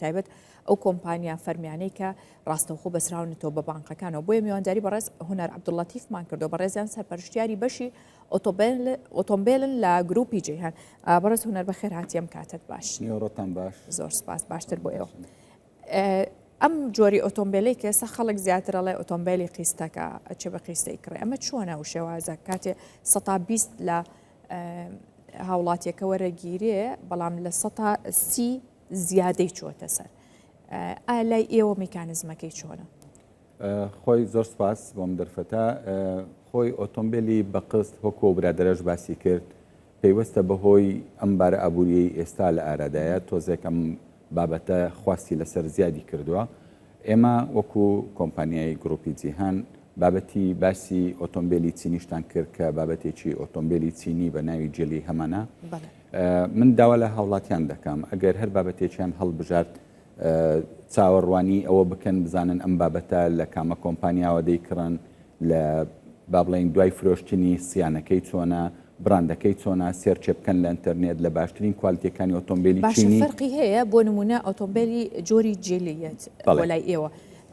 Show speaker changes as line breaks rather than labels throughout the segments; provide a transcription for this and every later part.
بتایبەت ئەو کۆمپانیا فەرمیانەی کە ڕاستەوخۆ بەسراونەوە بە بانقەکانەوە بۆیە میوانداری بەڕێز هونەر عەبدوڵەتیفمان کردو بەڕێزیان سەرپەرشتیاری بەشی ئۆتۆمبیلن لە گروپی جیهان. بەڕێز هونەر بەخێر هاتیەم کاتت باش.
نیوەڕۆتان باش.
زۆر سپاس باشتر بۆ ئێوە. ئەم جۆری ئۆتۆمبیلەی کە ئێستا خەڵک زیاتر ئەڵێ ئۆتۆمبیلی قیستەکە ئەچێ بە قیستەی کڕێ ئەمە چۆنە و شێوازە کاتێ 120 لە هاوڵاتیەکە وەرەگیرێ بەڵام لە 130 زیادەی چۆتە سەر ئالای ئێوە میکانزمەکەی چۆنە؟
خۆی زۆر سپاس بۆم دەرفەتە خۆی ئۆتۆمبیلی بە قست وەکو برادەرەش باسی کرد پێیوەستە بەهۆی ئەم بارە ئابووری ئێستا لە ئارادایە تۆزێکم بابەتە خواستی لەسەر زیادی کردووە. ئێمە وەکو کۆمپانیای گروپی جیهان بابەتی باسی ئۆتۆمبیلی چینیشتان کرد کە بابەتێکی ئۆتۆمبیلی چینی بە ناوی جێلی هەمانە. من داوا لە هاوڵاتیان دەکەم ئەگەر هەر بابەتێکیان هەڵبژارد چاوەڕوانی ئەوە بکەن بزانن ئەم بابەتە لە کامە کۆمپانیاوە دەیکڕن لە با بڵێن دوای فرۆشتنی سییانەکەی چۆنە براندەکەی چۆنە سێرچێ بکەن لە ئینتەرنێت لە باشترین کوالتیەکانی ئۆتۆمبیلی چینی.
باشە فەرقی هەیە بۆ نمونە ئۆتۆمبیلی جۆری جێلیەت بۆ لای ئێوە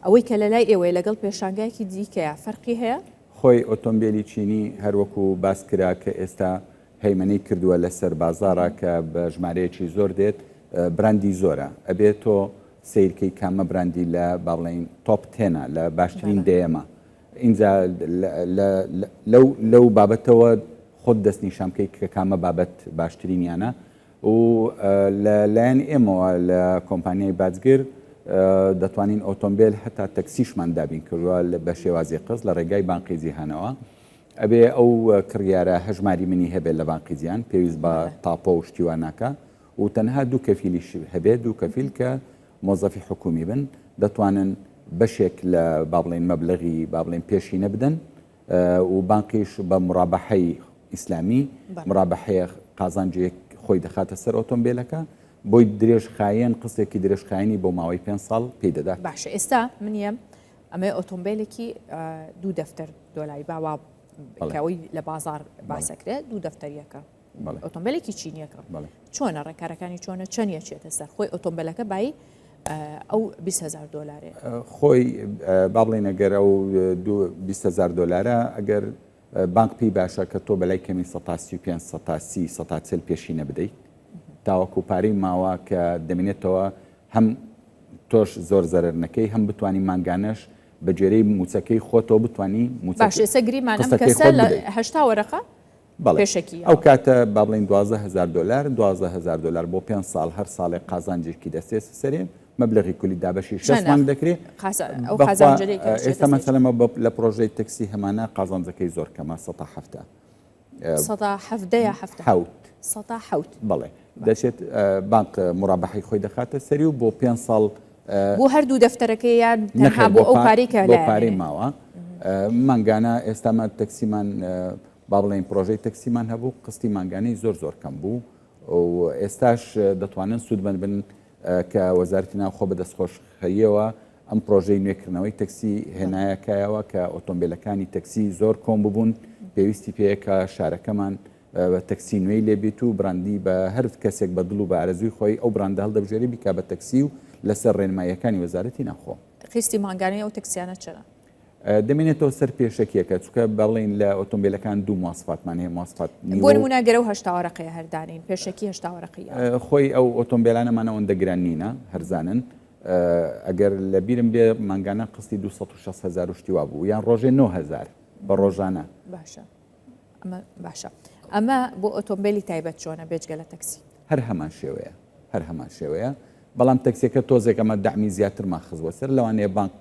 ئەوەی کە لە لای ئێوەی لەگەڵ پێشانگایکی دیکەیە فەرقی هەیە؟
خۆی ئۆتۆمبیلی چینی هەروەکو باس کرا کە ئێستا هەیمەنەی کردووە لەسەر بازاڕە کە بە ژمارەیەکی زۆر دێت براندی زۆرە ئەبێت تۆ سیرکەی کامە براندی لە باڵین تۆپ تێنە لە باشترین دێمە اینجا لەو بابەتەوە خۆت دەست نیشامکەی کە کامە بابەت باشترینیانە و لەلایەن ئێمەوە لە کۆمپانیای بازگر دەتوانین ئۆتۆمبیل هەتا تەکسیشمان دابین کردووە بە شێوازی قز لە ڕێگای بانقی جیهانەوە ئەبێ ئەو کڕیارە هەژماری منی هەبێت لە بانقی جیهان پێویست بە تاپۆ و شتیوانەکە و تەنها دوو کەفیلیش هەبێت دوو کەفیل کە مۆزەفی حکومی بن دەتوانن بەشێک لە با بڵێن مەبلەغی با بڵێن پێشینە بدەن و بانقیش بە مڕابەحەی ئیسلامی مڕابەحەیە قازانجێک خۆی دەخاتە سەر ئۆتۆمبیلەکە بۆی درێژخایەن قسێکی درێژخایەنی بۆ ماوەی 5 ساڵ پێی دەدات.
باشە ئێستا منیە ئەمە ئۆتۆمبیلێکی دوو دەفتەر دۆلاری باوا کەوەی لە بازار باسەکرێت دوو دەفتەریەکە ئۆتۆمبیلێکی چینیەکە چۆنە ڕێکارەکانی چۆنە چەندە چێتە سەر خۆی ئۆتۆمبیلەکە بای ئەو 20,000 دلاره
خۆی با بڵێن ئەگەر ئەو 20,000 دلارە ئەگەر بانک پێی باشە کە تۆ بەلای کەمی 135 140 پێشینە بدەیت تاوەکو پارەی ماوە کە دەمێنێتەوە هەم تۆش زۆر زەرەر نەکەی هەم بتوانی مانگانەش بە جێرەی موچەکەی خۆتەوە بتوانی
باش ئێستا گریمان ئەم کەسە لە 80 وەرەقە پێشەکی
ئەو کاتە با بڵێن 12,000 دلار 12,000 دلار بۆ 5 ساڵ هەر ساڵێک قازانجێکی دەستێت سەرێ مەبلەغی کولی دابەشی 6 مانگ دەکرێت ئێستا مەسەلەمە لە پرۆژەی تەکسی هەمانە قازانجەکەی زۆر کەمە
170
بەڵێ دەچێت بانک مڕابەحەی خۆی دەخاتە سەری و بۆ 5 ساڵ
بۆ هەردوو دەفتەرەکەیان تەنها بۆ ئەو پارەی کە
بۆ پارەی ماوە مانگانە ئێستامە تەکسیمان با بڵێن پرۆژەی تەکسیمان هەبوو قستی مانگانەی زۆر کەم بوو و ئێستاش دەتوانن سوودمەند بن کە وەزارەتی ناوخۆ بەدەستخۆشخەییەوە ئەم پرۆژەی نوێکردنەوەی تەکسی هێنایەکایەوە کە ئۆتۆمبیلەکانی تەکسی زۆر کۆم ببوون پێویستی پێیە کە شارەکەمان بە تەکسی نوێی لێبێت و براندی بە هەر کەسێک بە دڵ و بە ئارەزوی خۆی ئەو براندە هەڵدەبژێری بیکا بە تەکسی و لەسەر ڕێنماییەکانی وەزارەتی ناوخۆ.
خستی مانگانەی ئەو تەکسیانە چرا؟
دەمێنێتەوە سەر پێشەکیەکە چونکە بەڵێن لە ئۆتۆمبیلەکان دوو مواصفاتمان هەیە مواصفات
بۆ نمونەگەرە و 80 وەرەقەیە هەردانین پێشەکی 80 وەرەقەیە
خۆی ئەو ئۆتۆمبیلانەمانە ئەوەندە گران نینە هەرزانن ئەگەر لە بیرم بێ مانگانە قستی 260,000 شتیوا بوو یان ڕۆژێ 9,000 بە ڕۆژانە.
باشە ئەمە بۆ ئۆتۆمبیلی تایبەت چۆنە بێجگە لە تەکسی
هەر هەمان شێوەیە بەڵام تەکسیەکە تۆزێک ئەمە دامی زیاتر ماخزوە سەر لەوانەیە بانک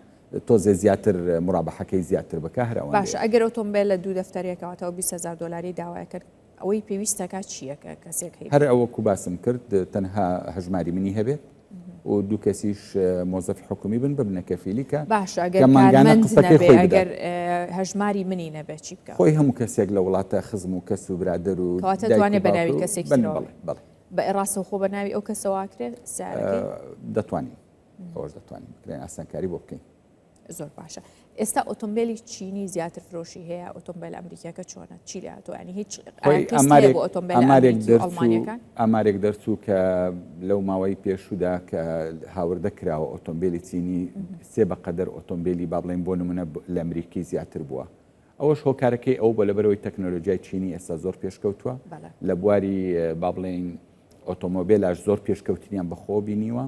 تۆزێ زیاتر مڕابەحەکەی زیاتر بکە هەرەوە.
باشە ئەگەر ئۆتۆمبیل لە دوو دەفتەرێکەوەتەوە 20,000 دلاری داوای کرد ئەوەی پێویستەکە چیەکە کەسێک
هەر ئەوەکو باسم کرد تەنها هەژماری منی هەبێت و دوو کەسیش مۆزەفی حکومی بن ببنە کەفیلی کە
باشە ئەگەر هەژماری منی نەبێت چی بکە
خۆی هەموو کەسێک لە وڵاتە خزم و کەس و برادر و
دەتوانێت بەناوی کەسێک
بە
ئێڕاستە خۆ بەناوی ئەو کەسەوەکرێت
دەتوانین ئەوەش دەتوانین بکرێن ئاسانکاری بۆ بکەین
زۆر باشە. ئێستا ئۆتۆمبیلی چینی زیاتر فرۆشی هەیە، ئۆتۆمبیل ئەمریکیەکە چۆنە چی لاتۆ ینی هیچ ئۆتۆمبیلەکان
ئامارێک دەرچوو کە لەو ماوەی پێشودا کە هاوردە کراوە ئۆتۆمبیلی چینی 3 بەقەدەر ئۆتۆمبیلی با بڵێن بۆ نمونە لە ئەمریکی زیاتر بووە. ئەوەش هۆکارەکەی ئەو بە لەبەرەوەی تەکنۆلۆژیای چینی ئێستا زۆر پێشکەوتووە لە بواری با بڵێن ئۆتۆمۆبیلاش زۆر پێشکەوتنیان بەخۆ بینیوە،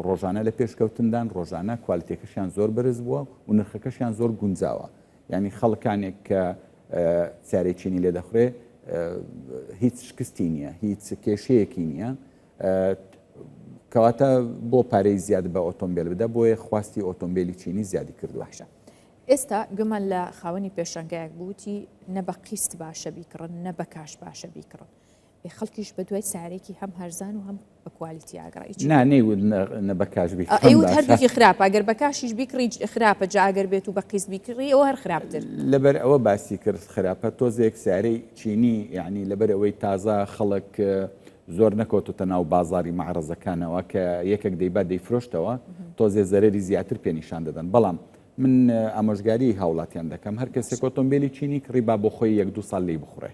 ڕۆژانە لە پێشکەوتندان ڕۆژانە کوالیتێکەشیان زۆر بەرز بووە و نرخەکەشیان زۆر گونجاوە. یعنی خەڵکانێک کە سیارەی چینی لێ دەخورێ هیچ شکستی نییە، هیچ کێشەیەکی نییە، کەواتە بۆ پارەی زیاد بە ئۆتۆمبیل بدە، بۆیە خواستی ئۆتۆمبیلی چینی زیادی کردووەشە.
ئێستا گومان لە خاوەنی پێشەنگایەک بووتی نە بە قیست باشە بیکڕن نە بە کاش باشە بیکڕن. خەڵکیش بە دوای سارێکی هەم هەرزان و هەم بە کوالیتی ئاگڕایی
نانەیوت نە بە کاش بیکڕن
ئەیوت هەردووکی خراپە، ئەگەر بە کاشیش بیکڕی خراپە، جا ئەگەر بێت و بە قیست بیکڕی ئەوە هەر خراپتر.
لەبەر ئەوە باسی کرد خراپە تۆزێک سارەی چینی یعنی لەبەر ئەوەی تازە خەڵک زۆر نەکەوتوتە ناو بازاری مەعرەزەکانەوە کە یەکێک دەیبات دەیفرۆشتەوە تۆزێ زەرەری زیاتر پێنیشان دەدەن. بەڵام من ئامۆژگاری هاوڵاتیان دەکەم هەر کەسێک ئۆتۆمبیلی چینی کڕی با بۆ خۆی 1-2 ساڵ لێی بخوڕێ،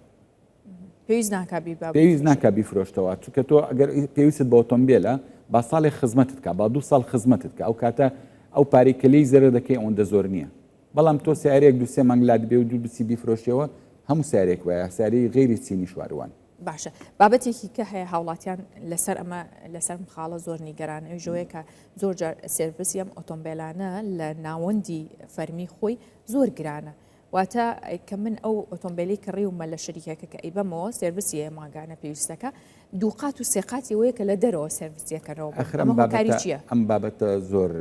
پێویست ناکا بیفرۆشتەوە، چونکە تۆ ئەگەر پێویست بە ئۆتۆمبیلە با ساڵێک خزمەتت کە با 2 ساڵ خزمەتت کە ئەو کاتە ئەو پارەی کە لێی زەرە دەکەی ئەوەندە زۆر نییە. بەڵام تۆ سیارەیەک 2-3 مانگ لات بێ و دوو بچی بیفرۆشیەوە هەموو سیارێک وایە سیارەی غێری چینی شواروان.
باشە بابەتێکی کە هەیە هاوڵاتیان لەسەر ئەمە لەسەر مخاڵە زۆر نیگەرانە ژۆیە کە زۆر جار سێرڤیسی ئەم ئۆتۆمبیلانە لە ناوەندی فەرمی خۆی زۆر گرانە. واتە کە من ئەو ئۆتۆمبیلی کڕیومە لە شەریکەکە کە ئەیبەمەوە سێرڤیسی ماگانە پێویستەکە دووقات و سێقاتی وەیە کە لە دەرەوە سێرڤیسیەکەنەوە کاری چییە؟
ئەم بابەتە زۆر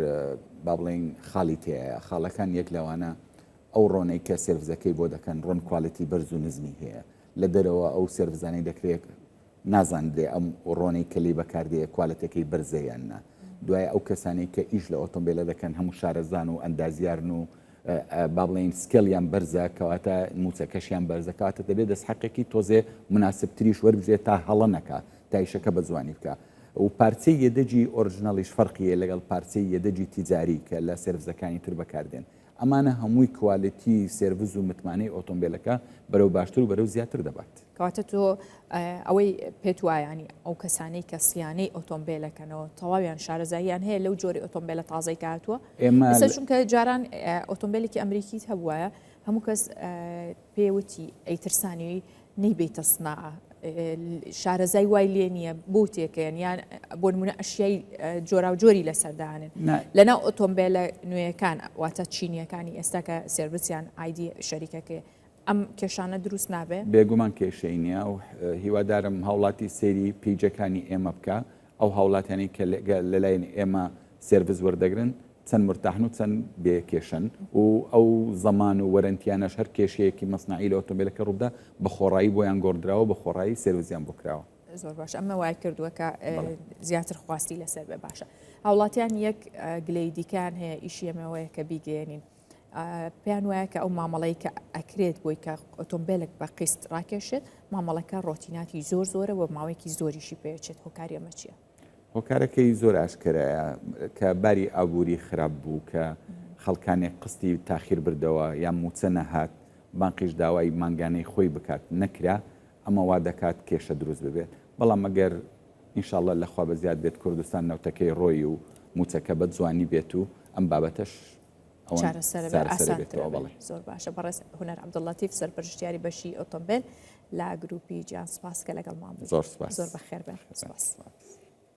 با بڵێن خاڵی تەیە، خاڵەکان یەک لەوانە ئەو ڕۆنەی کە سێرڤزەکەی بۆ دەکەن ڕۆن کوالیتی بەرز و نزمی هەیە، لە دەرەوە ئەو سێرڤزانەی دەکرێت نازاندرێ ئەم ڕۆنەی کەلی بەکاردەیە کوالەتەکەی بەرزەیاننا. دوای ئەو کەسانی کە ئیش لە ئۆتۆمبیلە دەکەن هەموو شارەزان و ئەندازیارن و با بڵێن سکێڵیان بەرزە کەواتە موچەکەشیان بەرزە کەواتە دەبێت دەستحەقێکی تۆزێ مناسبتریش وەربژێت تا هەڵە نەکا تا ئیشەکە بە جوانی بکە. و پارچەی یەدەجی ئۆریژناڵیش فەرقیە لەگەڵ پارچەی یەدەجی تیجاری کە لە سێرڤزەکانی تر بەکاردێن. ئەمانە هەمووی کوالیتی سێرڤز و متمانەی ئۆتۆمبیلەکە بەرەو باشتر و بەرەو زیاتر دەبات.
کەواتە تۆ ئەوەی پێت وایانی ئەو کەسانەی کە سیانەی ئۆتۆمبیلەکەنەوە تەواویان شارەزاییان هەیە لەو جۆری ئۆتۆمبیلە تازەی کاتووە ئێمە چونکە جاران ئۆتۆمبیلێکی ئەمریکیت هەبوایە هەموو کەس پێوتی ئەیترسانی نەیبێتە سناعە شارەزای وای لێ نییە بۆ تێکەن یان بۆ نمونە ئەشیای جۆرا و جۆری لەسەردانن لەناو ئۆتۆمبیلە نوێیەکان واتە چینیەکانی ئێستا کە سێرڤیسیان ئایدی شەریکەکەی ئەم کێشانە دروست نابێ؟
بێگومان کێشەی نییە و هیوادارم هاوڵاتی سێری پیجەکانی ئێمە بکە ئەو هاوڵاتیانی کە لەلایەن ئێمە سێرڤیس وەردەگرن چەند مرتاحن و چەند بێکێشن و ئەو زەمان و وەرنتیانەش هەر کێشەیەکی مەسنعی لە ئۆتۆمبیلەکە ڕوودا بە خۆڕایی بۆیان گۆڕدراوە بە خۆڕایی سێرڤیسیان بۆ کراوە.
زۆر باش ئەمە وای کردووە کە زیاتر خواستی لەسەر بێ باشە. هاوڵاتیان یەک گلەی دیکان هەیە ئیشی ئەمەوەیە کە بیگەێنین پێیان وایە کە ئەو مامەڵەی کە ئەکرێت بۆی کە ئۆتۆمبیلێک بە قیست ڕاکێشێت مامەڵەکە ڕۆتیناتی زۆر زۆرە و ماوەیەکی زۆریشی پێچێت. هۆکاری ئەمە چییە؟
هۆکارەکەی زۆر ئاشکرایە کە باری ئابووری خراپ بوو کە خەڵکانێک قستی تاخیر بردەوە یان موچە نەهات بانقیش داوای مانگانەی خۆی بکات نەکرا ئەمە وا دەکات کێشە دروست ببێت. بەڵام ئەگەر ئینشاءڵڵا لەخوا بە زیاد بێت کوردستان نەوتەکەی ڕۆی و موچەکە بە جوانی بێت و ئەم بابەتەش
زۆر باشە. بەڕێز هونەر عەبدوڵڵەتیف سەرپەرشتیاری بەشی ئۆتۆمبیل لا گروپی گیان سپاس کە لەگەڵ مام
زۆر سپاس.
زۆر بەخێر بێن. سپاس.